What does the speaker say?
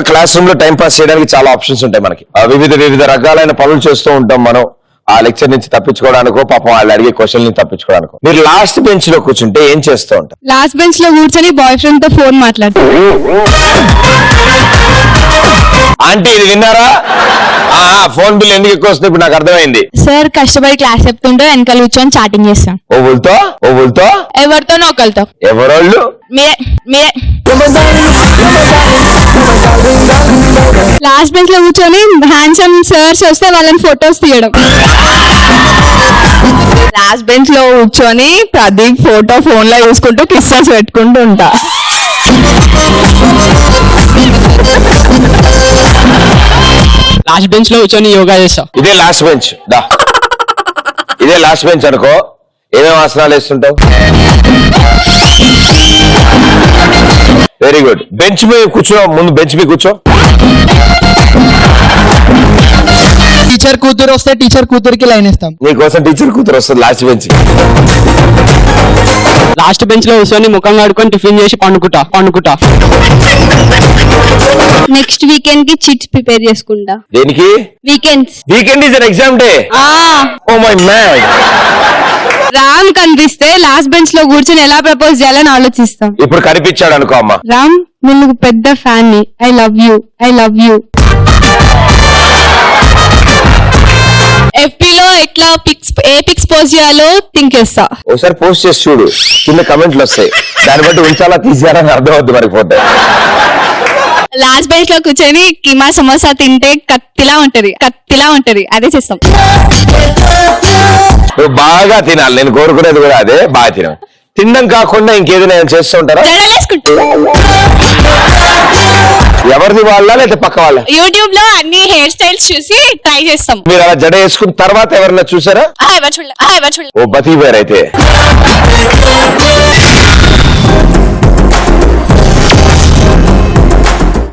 Class room లో time pass చేయడానికి చాలా ఆప్షన్స్ ఉంటాయి మనకి. వివిధ రకాలైన పనులు చేస్తూ ఉంటాం మనం. ఆ లెక్చర్ నుంచి తప్పించుకోవడానికో, పాపం వాళ్ళు అడిగే క్వశ్చన్ నుంచి తప్పించుకోవడానికో. మీరు లాస్ట్ బెంచ్ లో కూర్చుంటే ఏం చేస్తూ ఉంటారు? లాస్ట్ బెంచ్ లో కూర్చొని బాయ్ ఫ్రెండ్ తో ఫోన్ మాట్లాడతారు. ఆంటీ ఇది విన్నారా? ఫోన్ బిల్ ఎందుకు ఎక్కువ వస్తుంది ఇప్పుడు నాకు అర్థమైంది. సార్ కష్టపడి క్లాస్ చెప్తుంటే వెనకాల కూర్చొని చాటింగ్ చేస్తాం. ఓవులతో ఎవరితోనో ఒకరితో. ఎవరోళ్ళు? మీరే లాస్ట్ బెంచ్ లో కూర్చొని హ్యాండ్సమ్ సర్స్ వస్తే వాళ్ళని ఫొటోస్ తీయడం. లాస్ట్ బెంచ్ లో కూర్చొని ప్రదీప్ ఫోటో ఫోన్ లో చూసుకుంటూ కిస్సెస్ పెట్టుకుంటూ ఉంటా. లాస్ట్ బెంచ్ లో కూర్చొని యోగా చేస్తా. ఇదే లాస్ట్ బెంచ్ ఇదే లాస్ట్ బెంచ్ అనుకో. ఏమేమి ఆసనాలు వేస్తుంటావు? Very good. బెంచ్ మీద కూర్చో, ముందు బెంచ్ మీద కూర్చో. టీచర్ కూతురు వస్తే టీచర్ కూతురికి లైన్ ఇస్తాం. నీకోసం టీచర్ కూతురు వస్తుంది లాస్ట్ బెంచ్. లాస్ట్ బెంచ్ లో కూర్చొని ముఖం కడుకొని టిఫిన్ చేసి పండుకుంటా. నెక్స్ట్ వీకెండ్ కి చిట్స్ ప్రిపేర్ చేసుకుంటా. దేనికి? Weekend is an exam day. Oh my man. Ram కనిపిస్తే లాస్ట్ బెంచ్ లో కూర్చొని ఎలా ప్రపోజ్ చేయాలని ఆలోచిస్తాం. ఇప్పుడు కనిపించాడు అనుకో అమ్మ. రామ్ నువ్వు పెద్ద ఫ్యాన్ ని. I love you. FB లో ఎట్లా ఏ పిక్స్ పోస్ట్ చేయాలో థింక్ చేస్తా. ఒకసారి పోస్ట్ చేసి చూడు, కింద కమెంట్లు వస్తాయి. దాన్ని బట్టి ఉంచాలా తీసేయాలని అర్థం అవుద్ది మనకి ఫోటో. లాస్ట్ బెంచ్ లో కూర్చొని కిమా సమోసా తింటే కత్తిలా ఉంటది. అదే చేస్తాం. నువ్వు బాగా తినాలి. నేను కోరుకునేది కూడా అదే, బాగా తినాలి. తినడం కాకుండా ఇంకేదైనా చేస్తూ ఉంటారా? ఎవరిది వాళ్ళ లేదా పక్క వాళ్ళ? యూట్యూబ్ లో అన్ని హెయిర్ స్టైల్స్ చూసి ట్రై చేస్తాం. మీరు అలా జడ వేసుకున్న తర్వాత ఎవరన్నా చూసారా? ఎవరు చూడలే. ఓ బతికిపోయారు అయితే.